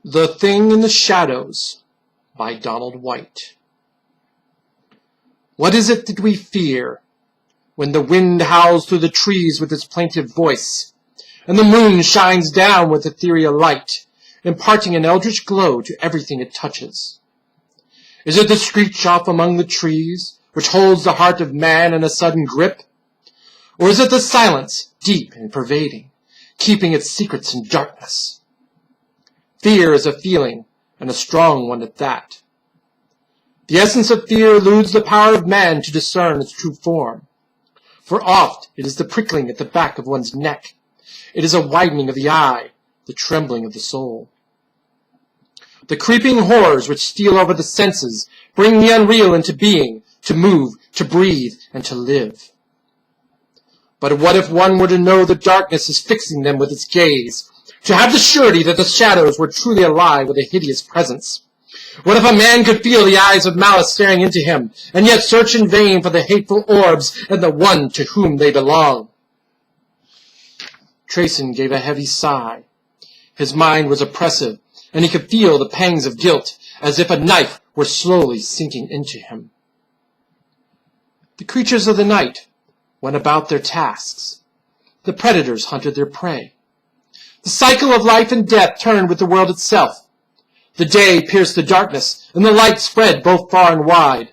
The Thing in the Shadows by Donald White. What is it that we fear when the wind howls through the trees with its plaintive voice, and the moon shines down with ethereal light, imparting an eldritch glow to everything it touches? Is it the screech off among the trees, which holds the heart of man in a sudden grip? Or is it the silence, deep and pervading, keeping its secrets in darkness? Fear is a feeling, and a strong one at that. The essence of fear eludes the power of man to discern its true form. For oft it is the prickling at the back of one's neck. It is a widening of the eye, the trembling of the soul. The creeping horrors which steal over the senses bring the unreal into being, to move, to breathe, and to live. But what if one were to know the darkness is fixing them with its gaze, to have the surety that the shadows were truly alive with a hideous presence? What if a man could feel the eyes of malice staring into him, and yet search in vain for the hateful orbs and the one to whom they belong? Trayson gave a heavy sigh. His mind was oppressive, and he could feel the pangs of guilt, as if a knife were slowly sinking into him. The creatures of the night went about their tasks. The predators hunted their prey. The cycle of life and death turned with the world itself. The day pierced the darkness, and the light spread both far and wide.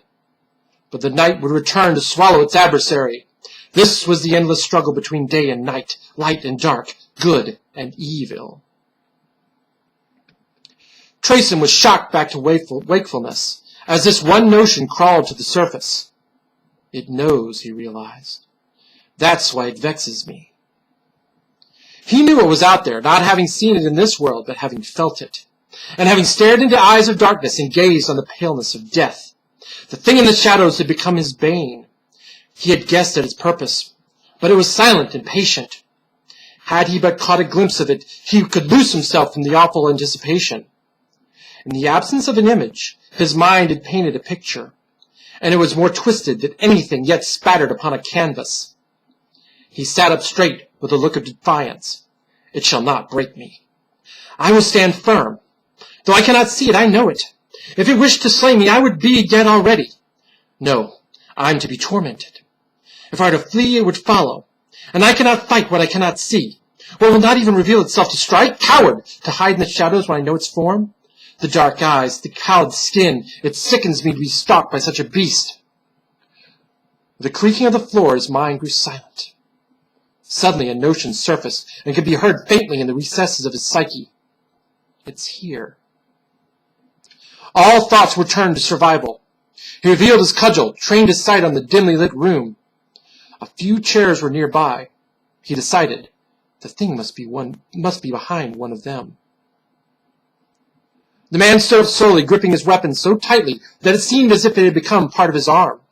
But the night would return to swallow its adversary. This was the endless struggle between day and night, light and dark, good and evil. Trayson was shocked back to wakefulness, as this one notion crawled to the surface. It knows, he realized. That's why it vexes me. He knew what was out there, not having seen it in this world, but having felt it, and having stared into eyes of darkness and gazed on the paleness of death. The thing in the shadows had become his bane. He had guessed at its purpose, but it was silent and patient. Had he but caught a glimpse of it, he could loose himself from the awful anticipation. In the absence of an image, his mind had painted a picture, and it was more twisted than anything yet spattered upon a canvas. He sat up straight with a look of defiance. It shall not break me. I will stand firm. Though I cannot see it, I know it. If it wished to slay me, I would be dead already. No, I'm to be tormented. If I were to flee, it would follow. And I cannot fight what I cannot see. What will not even reveal itself to strike? Coward! To hide in the shadows when I know its form? The dark eyes, the cowled skin, it sickens me to be stalked by such a beast. With the creaking of the floor, his mind grew silent. Suddenly a notion surfaced, and could be heard faintly in the recesses of his psyche. It's here. All thoughts were turned to survival. He revealed his cudgel, trained his sight on the dimly lit room. A few chairs were nearby. He decided the thing must be behind one of them. The man stood up slowly, gripping his weapon so tightly that it seemed as if it had become part of his arm.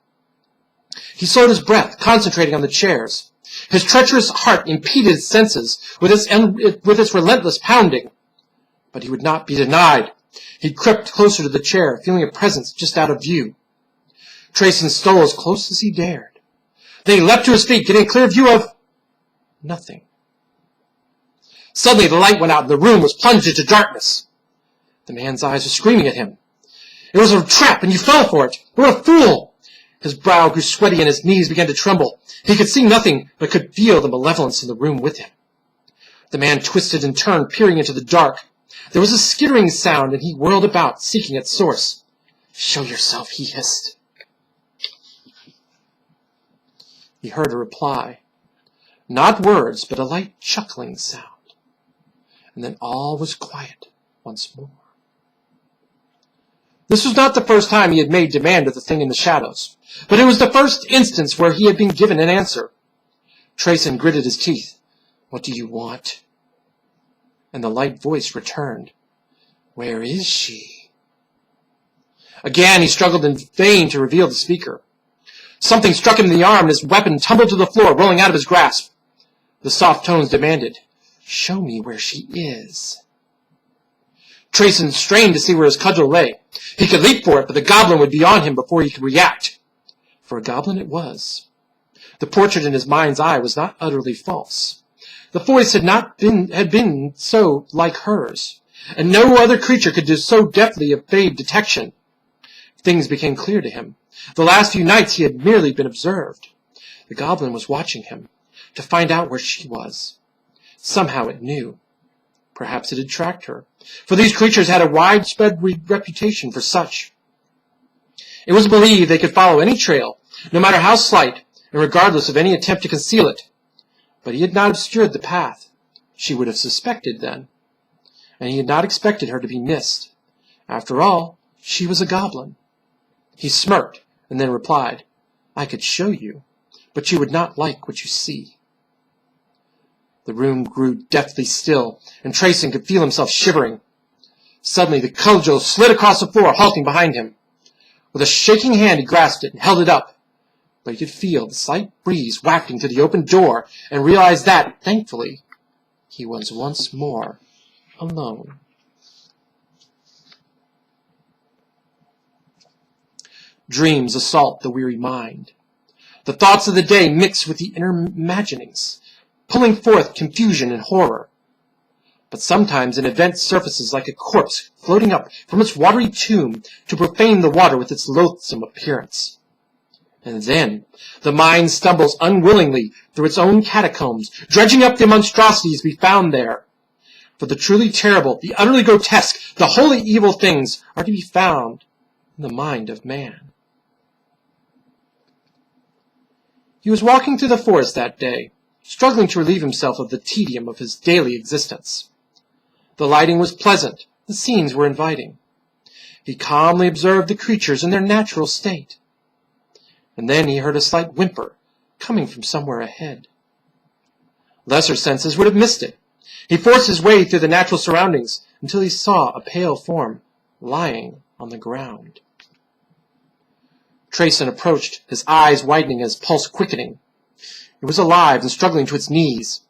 He slowed his breath, concentrating on the chairs. His treacherous heart impeded his senses with its relentless pounding. But he would not be denied. He crept closer to the chair, feeling a presence just out of view. Trayson stole as close as he dared. Then he leapt to his feet, getting a clear view of nothing. Suddenly the light went out, and the room was plunged into darkness. The man's eyes were screaming at him. It was a trap, and you fell for it. What a fool! His brow grew sweaty, and his knees began to tremble. He could see nothing, but could feel the malevolence in the room with him. The man twisted and turned, peering into the dark. There was a skittering sound, and he whirled about, seeking its source. Show yourself, he hissed. He heard a reply. Not words, but a light chuckling sound. And then all was quiet once more. This was not the first time he had made demand of the thing in the shadows, but it was the first instance where he had been given an answer. Trayson gritted his teeth. What do you want? And the light voice returned. Where is she? Again he struggled in vain to reveal the speaker. Something struck him in the arm, and his weapon tumbled to the floor, rolling out of his grasp. The soft tones demanded, Show me where she is. Trayson strained to see where his cudgel lay. He could leap for it, but the goblin would be on him before he could react. For a goblin it was. The portrait in his mind's eye was not utterly false. The voice had been so like hers. and no other creature could so deftly evade detection. Things became clear to him. The last few nights he had merely been observed. The goblin was watching him, to find out where she was. Somehow it knew. Perhaps it had tracked her, for these creatures had a widespread reputation for such. It was believed they could follow any trail, no matter how slight, and regardless of any attempt to conceal it. But he had not obscured the path. She would have suspected then. And he had not expected her to be missed. After all, she was a goblin. He smirked, and then replied, "I could show you, but you would not like what you see." The room grew deathly still, and Trayson could feel himself shivering. Suddenly the cudgel slid across the floor, halting behind him. With a shaking hand he grasped it and held it up. But he could feel the slight breeze wafting to the open door, and realized that, thankfully, he was once more alone. Dreams assault the weary mind. The thoughts of the day mix with the inner imaginings, pulling forth confusion and horror. But sometimes an event surfaces like a corpse floating up from its watery tomb to profane the water with its loathsome appearance. And then the mind stumbles unwillingly through its own catacombs, dredging up the monstrosities to be found there. For the truly terrible, the utterly grotesque, the wholly evil things are to be found in the mind of man. He was walking through the forest that day, struggling to relieve himself of the tedium of his daily existence. The lighting was pleasant, the scenes were inviting. He calmly observed the creatures in their natural state. And then he heard a slight whimper coming from somewhere ahead. Lesser senses would have missed it. He forced his way through the natural surroundings until he saw a pale form lying on the ground. Trayson approached, his eyes widening and his pulse quickening. It was alive and struggling to its knees.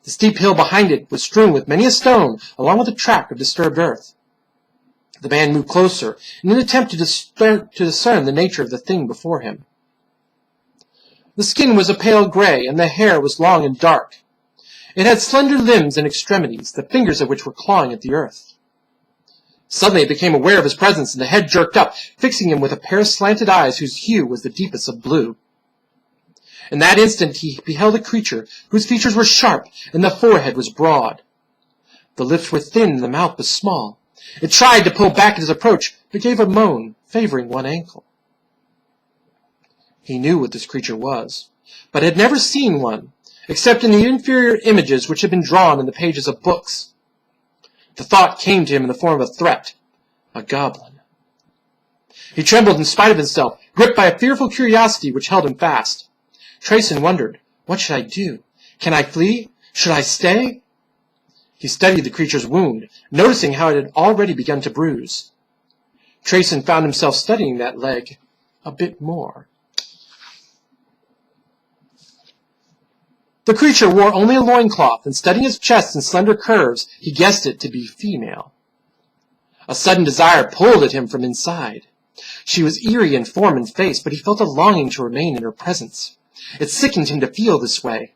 The steep hill behind it was strewn with many a stone, along with a track of disturbed earth. The man moved closer in an attempt to discern the nature of the thing before him. The skin was a pale gray, and the hair was long and dark. It had slender limbs and extremities, the fingers of which were clawing at the earth. Suddenly it became aware of his presence, and the head jerked up, fixing him with a pair of slanted eyes whose hue was the deepest of blue. In that instant he beheld a creature whose features were sharp, and the forehead was broad. The lips were thin, and the mouth was small. It tried to pull back at his approach, but gave a moan, favoring one ankle. He knew what this creature was, but had never seen one, except in the inferior images which had been drawn in the pages of books. The thought came to him in the form of a threat, a goblin. He trembled in spite of himself, gripped by a fearful curiosity which held him fast. Trayson wondered, what should I do? Can I flee? Should I stay? He studied the creature's wound, noticing how it had already begun to bruise. Trayson found himself studying that leg a bit more. The creature wore only a loincloth, and studying its chest and slender curves, he guessed it to be female. A sudden desire pulled at him from inside. She was eerie in form and face, but he felt a longing to remain in her presence. It sickened him to feel this way.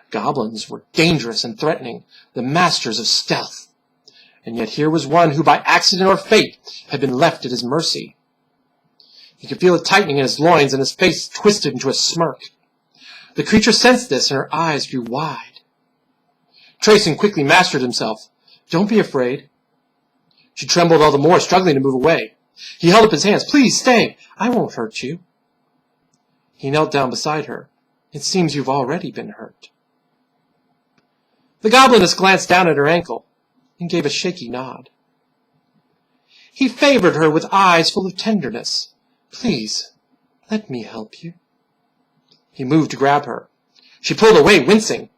Goblins were dangerous and threatening, the masters of stealth. And yet here was one who by accident or fate had been left at his mercy. He could feel a tightening in his loins, and his face twisted into a smirk. The creature sensed this, and her eyes grew wide. Trayson quickly mastered himself. "Don't be afraid." She trembled all the more, struggling to move away. He held up his hands. "Please, stay. I won't hurt you." He knelt down beside her. "It seems you've already been hurt." The gobliness glanced down at her ankle and gave a shaky nod. He favored her with eyes full of tenderness. "Please, let me help you." He moved to grab her. She pulled away, wincing.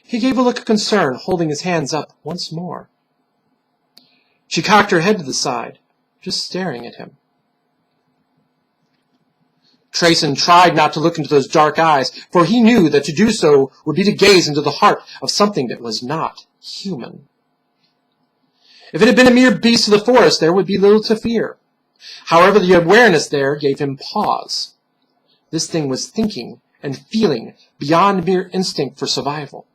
He gave a look of concern, holding his hands up once more. She cocked her head to the side, just staring at him. Trayson tried not to look into those dark eyes, for he knew that to do so would be to gaze into the heart of something that was not human. If it had been a mere beast of the forest, there would be little to fear. However, the awareness there gave him pause. This thing was thinking and feeling beyond mere instinct for survival.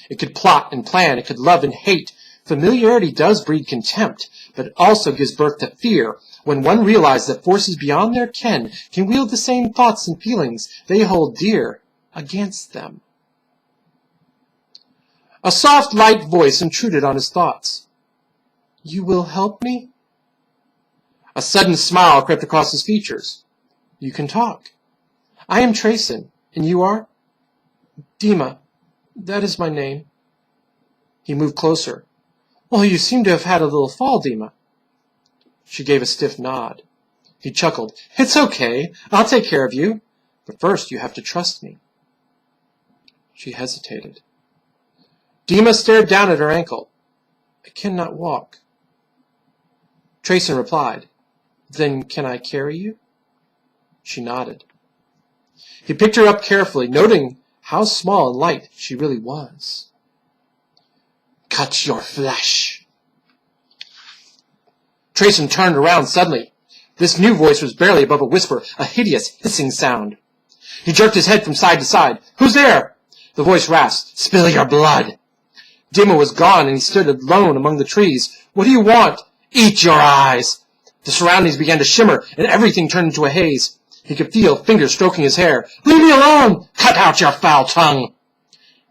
It could plot and plan, it could love and hate, Familiarity does breed contempt, but it also gives birth to fear when one realizes that forces beyond their ken can wield the same thoughts and feelings they hold dear against them. A soft, light voice intruded on his thoughts. "You will help me?" A sudden smile crept across his features. "You can talk. I am Trayson, and you are?" "Dima. That is my name." He moved closer. "Well, you seem to have had a little fall, Dima." She gave a stiff nod. He chuckled. "It's okay. I'll take care of you. But first you have to trust me." She hesitated. Dima stared down at her ankle. "I cannot walk." Trayson replied, "Then can I carry you?" She nodded. He picked her up carefully, noting how small and light she really was. "Cut your flesh." Trayson turned around suddenly. This new voice was barely above a whisper, a hideous, hissing sound. He jerked his head from side to side. "Who's there?" The voice rasped, "Spill your blood." Dima was gone, and he stood alone among the trees. "What do you want?" "Eat your eyes." The surroundings began to shimmer, and everything turned into a haze. He could feel fingers stroking his hair. "Leave me alone! Cut out your foul tongue!"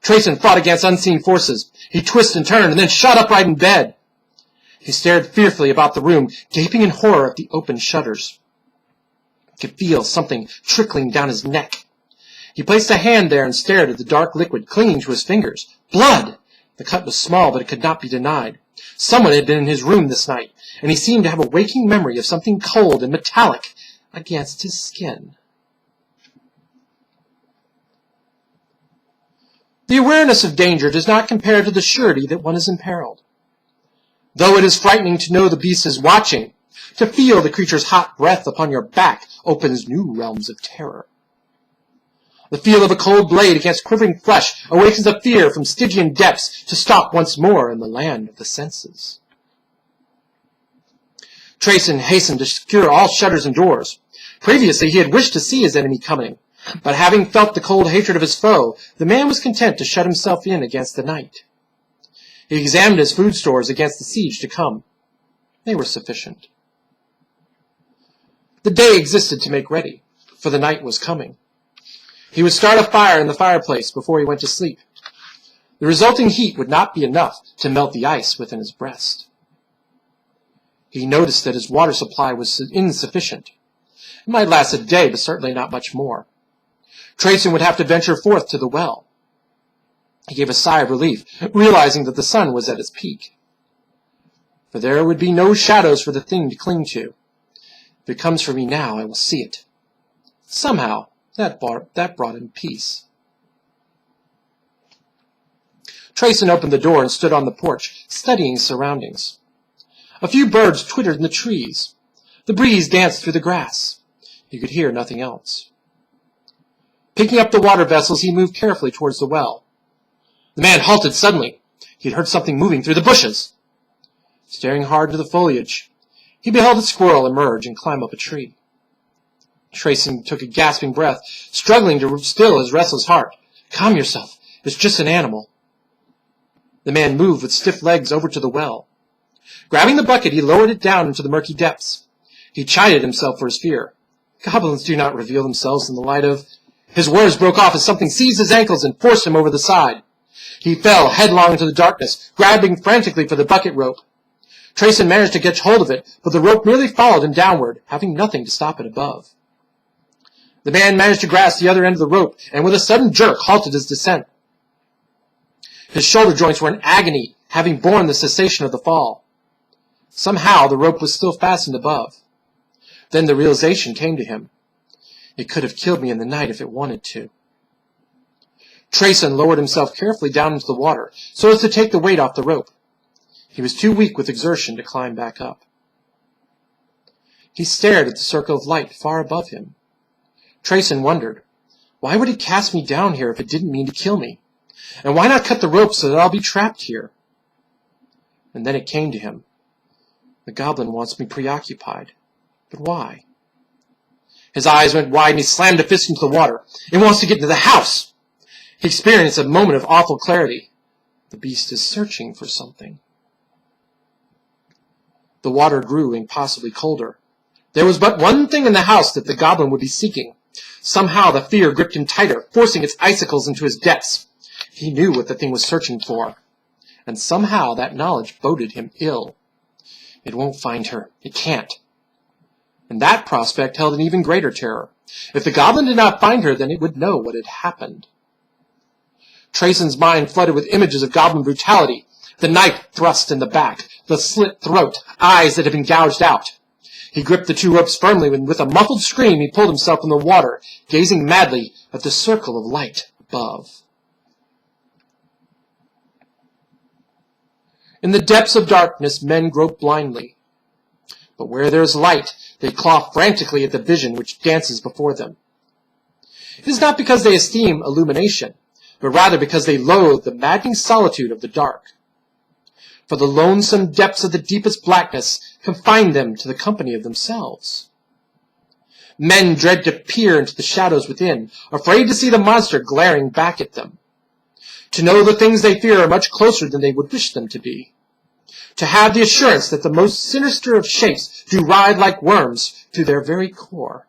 Trayson fought against unseen forces. He twisted and turned, and then shot upright in bed. He stared fearfully about the room, gaping in horror at the open shutters. He could feel something trickling down his neck. He placed a hand there and stared at the dark liquid clinging to his fingers. Blood! The cut was small, but it could not be denied. Someone had been in his room this night, and he seemed to have a waking memory of something cold and metallic against his skin. The awareness of danger does not compare to the surety that one is imperiled. Though it is frightening to know the beast is watching, to feel the creature's hot breath upon your back opens new realms of terror. The feel of a cold blade against quivering flesh awakens a fear from Stygian depths to stalk once more in the land of the senses. Trayson hastened to secure all shutters and doors. Previously he had wished to see his enemy coming, but having felt the cold hatred of his foe, the man was content to shut himself in against the night. He examined his food stores against the siege to come. They were sufficient. The day existed to make ready, for the night was coming. He would start a fire in the fireplace before he went to sleep. The resulting heat would not be enough to melt the ice within his breast. He noticed that his water supply was insufficient. It might last a day, but certainly not much more. Trayson would have to venture forth to the well. He gave a sigh of relief, realizing that the sun was at its peak. For there would be no shadows for the thing to cling to. If it comes for me now, I will see it. Somehow, that brought him peace. Trayson opened the door and stood on the porch, studying his surroundings. A few birds twittered in the trees. The breeze danced through the grass. He could hear nothing else. Picking up the water vessels, he moved carefully towards the well. The man halted suddenly. He had heard something moving through the bushes. Staring hard into the foliage, he beheld a squirrel emerge and climb up a tree. Trayson took a gasping breath, struggling to still his restless heart. "Calm yourself. It's just an animal." The man moved with stiff legs over to the well. Grabbing the bucket, he lowered it down into the murky depths. He chided himself for his fear. Goblins do not reveal themselves in the light of... His words broke off as something seized his ankles and forced him over the side. He fell headlong into the darkness, grabbing frantically for the bucket rope. Trayson managed to catch hold of it, but the rope merely followed him downward, having nothing to stop it above. The man managed to grasp the other end of the rope, and with a sudden jerk halted his descent. His shoulder joints were in agony, having borne the cessation of the fall. Somehow the rope was still fastened above. Then the realization came to him. It could have killed me in the night if it wanted to. Trayson lowered himself carefully down into the water, so as to take the weight off the rope. He was too weak with exertion to climb back up. He stared at the circle of light far above him. Trayson wondered, why would it cast me down here if it didn't mean to kill me? And why not cut the rope so that I'll be trapped here? And then it came to him. The goblin wants me preoccupied. But why? His eyes went wide and he slammed a fist into the water. It wants to get into the house! He experienced a moment of awful clarity. The beast is searching for something. The water grew impossibly colder. There was but one thing in the house that the goblin would be seeking. Somehow the fear gripped him tighter, forcing its icicles into his depths. He knew what the thing was searching for, and somehow that knowledge boded him ill. It won't find her. It can't. And that prospect held an even greater terror. If the goblin did not find her, then it would know what had happened. Trayson's mind flooded with images of goblin brutality. The knife thrust in the back, the slit throat, eyes that had been gouged out. He gripped the two ropes firmly, and with a muffled scream he pulled himself from the water, gazing madly at the circle of light above. In the depths of darkness, men grope blindly. But where there is light, they claw frantically at the vision which dances before them. It is not because they esteem illumination, but rather because they loathe the maddening solitude of the dark. For the lonesome depths of the deepest blackness confine them to the company of themselves. Men dread to peer into the shadows within, afraid to see the monster glaring back at them. To know the things they fear are much closer than they would wish them to be. To have the assurance that the most sinister of shapes do ride like worms to their very core.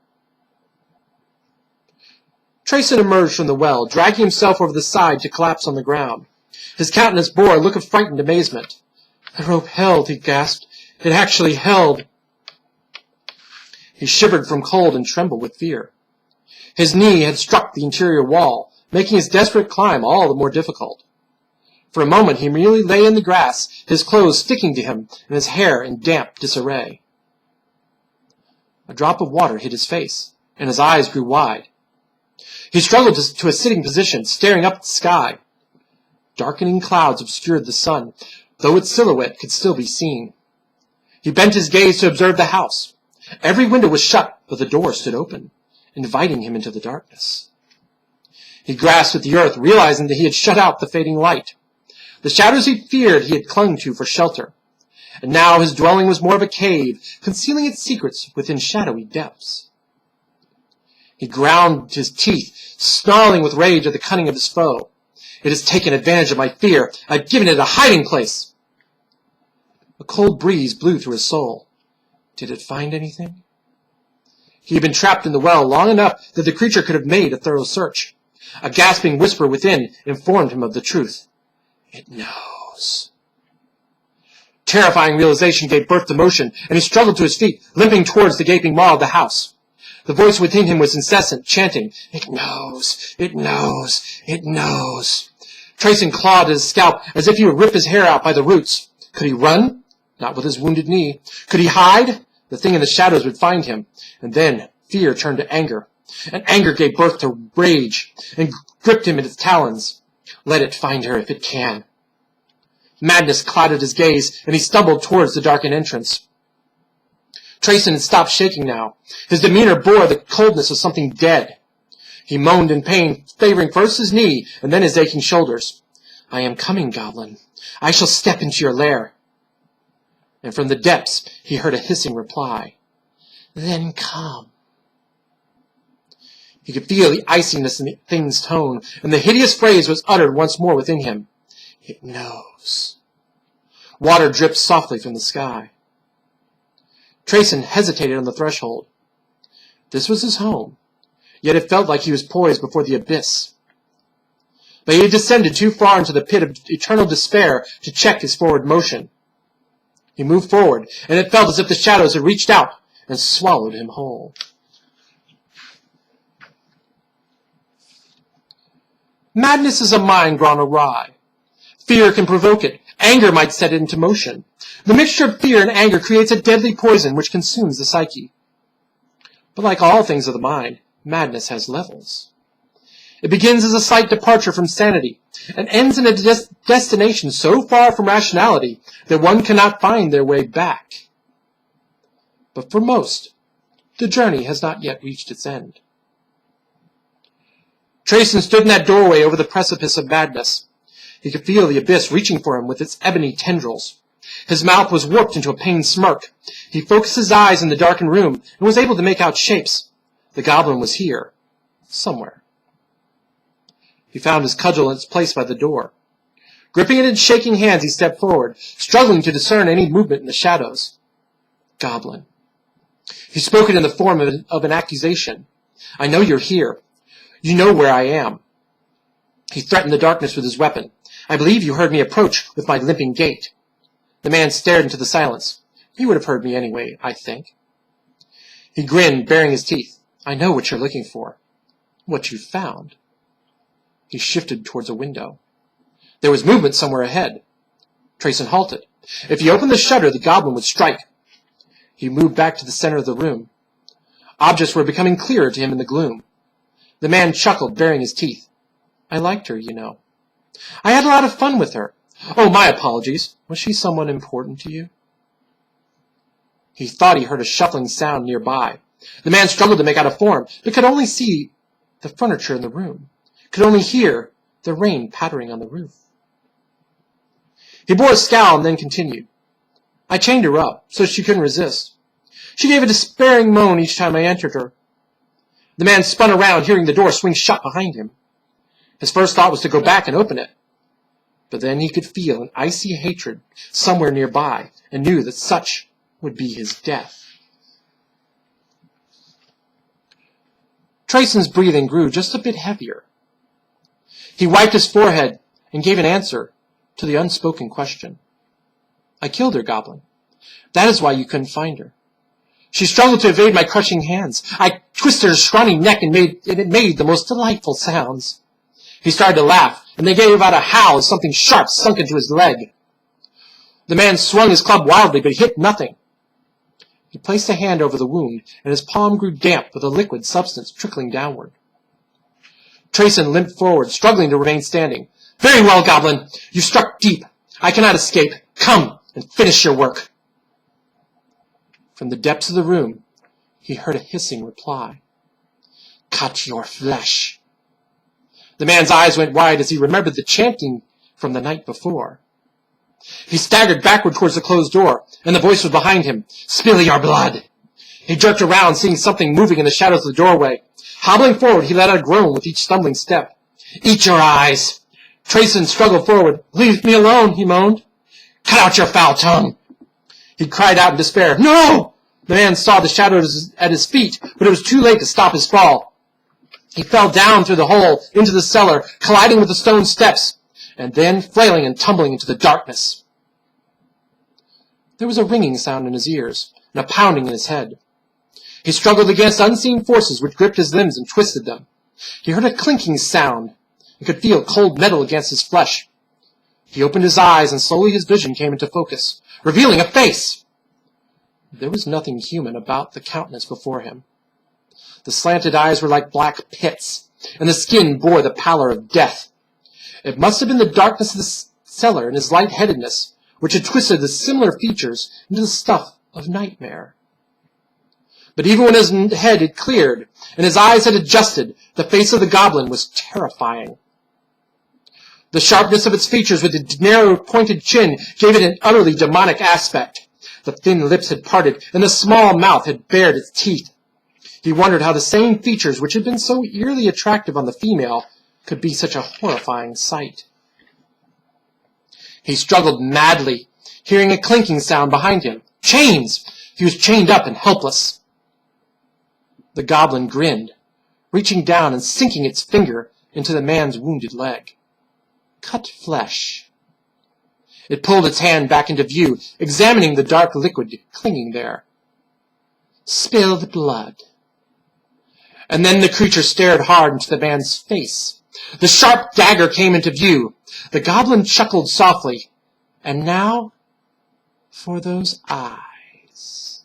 Trayson emerged from the well, dragging himself over the side to collapse on the ground. His countenance bore a look of frightened amazement. The rope held, he gasped. It actually held. He shivered from cold and trembled with fear. His knee had struck the interior wall, making his desperate climb all the more difficult. For a moment he merely lay in the grass, his clothes sticking to him and his hair in damp disarray. A drop of water hit his face, and his eyes grew wide. He struggled to a sitting position, staring up at the sky. Darkening clouds obscured the sun, though its silhouette could still be seen. He bent his gaze to observe the house. Every window was shut, but the door stood open, inviting him into the darkness. He grasped at the earth, realizing that he had shut out the fading light. The shadows he feared he had clung to for shelter, and now his dwelling was more of a cave, concealing its secrets within shadowy depths. He ground his teeth, snarling with rage at the cunning of his foe. It has taken advantage of my fear. I've given it a hiding place. A cold breeze blew through his soul. Did it find anything? He had been trapped in the well long enough that the creature could have made a thorough search. A gasping whisper within informed him of the truth. It knows. Terrifying realization gave birth to motion, and he struggled to his feet, limping towards the gaping maw of the house. The voice within him was incessant, chanting, It knows, it knows, it knows. Trayson clawed at his scalp as if he would rip his hair out by the roots. Could he run? Not with his wounded knee. Could he hide? The thing in the shadows would find him. And then fear turned to anger. And anger gave birth to rage and gripped him in its talons. Let it find her if it can. Madness clouded his gaze, and he stumbled towards the darkened entrance. Trayson had stopped shaking now. His demeanor bore the coldness of something dead. He moaned in pain, favoring first his knee and then his aching shoulders. I am coming, goblin. I shall step into your lair. And from the depths he heard a hissing reply. Then come. He could feel the iciness in the thing's tone, and the hideous phrase was uttered once more within him. It knows. Water dripped softly from the sky. Trayson hesitated on the threshold. This was his home, yet it felt like he was poised before the abyss. But he had descended too far into the pit of eternal despair to check his forward motion. He moved forward, and it felt as if the shadows had reached out and swallowed him whole. Madness is a mind gone awry. Fear can provoke it. Anger might set it into motion. The mixture of fear and anger creates a deadly poison which consumes the psyche. But like all things of the mind, madness has levels. It begins as a slight departure from sanity, and ends in a destination so far from rationality that one cannot find their way back. But for most, the journey has not yet reached its end. Trayson stood in that doorway over the precipice of madness. He could feel the abyss reaching for him with its ebony tendrils. His mouth was warped into a pained smirk. He focused his eyes in the darkened room and was able to make out shapes. The goblin was here, somewhere. He found his cudgel in its place by the door. Gripping it in shaking hands, he stepped forward, struggling to discern any movement in the shadows. Goblin. He spoke it in the form of an accusation. I know you're here. You know where I am. He threatened the darkness with his weapon. I believe you heard me approach with my limping gait. The man stared into the silence. You would have heard me anyway, I think. He grinned, baring his teeth. I know what you're looking for. What you found. He shifted towards a window. There was movement somewhere ahead. Trayson halted. If he opened the shutter, the goblin would strike. He moved back to the center of the room. Objects were becoming clearer to him in the gloom. The man chuckled, baring his teeth. I liked her, you know. I had a lot of fun with her. Oh, my apologies. Was she someone important to you? He thought he heard a shuffling sound nearby. The man struggled to make out a form, but could only see the furniture in the room, could only hear the rain pattering on the roof. He bore a scowl and then continued. I chained her up, so she couldn't resist. She gave a despairing moan each time I entered her. The man spun around, hearing the door swing shut behind him. His first thought was to go back and open it. But then he could feel an icy hatred somewhere nearby, and knew that such would be his death. Trayson's breathing grew just a bit heavier. He wiped his forehead and gave an answer to the unspoken question. I killed her, Goblin. That is why you couldn't find her. She struggled to evade my crushing hands. I twisted her scrawny neck and it made the most delightful sounds. He started to laugh, and they gave out a howl as something sharp sunk into his leg. The man swung his club wildly, but he hit nothing. He placed a hand over the wound, and his palm grew damp with a liquid substance trickling downward. Trayson limped forward, struggling to remain standing. Very well, Goblin. You struck deep. I cannot escape. Come and finish your work. From the depths of the room, he heard a hissing reply. Cut your flesh. The man's eyes went wide as he remembered the chanting from the night before. He staggered backward towards the closed door, and the voice was behind him. Spill your blood. He jerked around, seeing something moving in the shadows of the doorway. Hobbling forward, he let out a groan with each stumbling step. Eat your eyes. Trayson struggled forward. Leave me alone, he moaned. Cut out your foul tongue. He cried out in despair. No! The man saw the shadows at his feet, but it was too late to stop his fall. He fell down through the hole into the cellar, colliding with the stone steps, and then flailing and tumbling into the darkness. There was a ringing sound in his ears, and a pounding in his head. He struggled against unseen forces which gripped his limbs and twisted them. He heard a clinking sound, and could feel cold metal against his flesh. He opened his eyes, and slowly his vision came into focus, revealing a face. There was nothing human about the countenance before him. The slanted eyes were like black pits, and the skin bore the pallor of death. It must have been the darkness of the cellar and his lightheadedness which had twisted the similar features into the stuff of nightmare. But even when his head had cleared and his eyes had adjusted, the face of the goblin was terrifying. The sharpness of its features with the narrow, pointed chin gave it an utterly demonic aspect. The thin lips had parted, and the small mouth had bared its teeth. He wondered how the same features which had been so eerily attractive on the female could be such a horrifying sight. He struggled madly, hearing a clinking sound behind him. Chains! He was chained up and helpless. The goblin grinned, reaching down and sinking its finger into the man's wounded leg. Cut flesh. It pulled its hand back into view, examining the dark liquid clinging there. Spilled blood. And then the creature stared hard into the man's face. The sharp dagger came into view. The goblin chuckled softly. And now, for those eyes.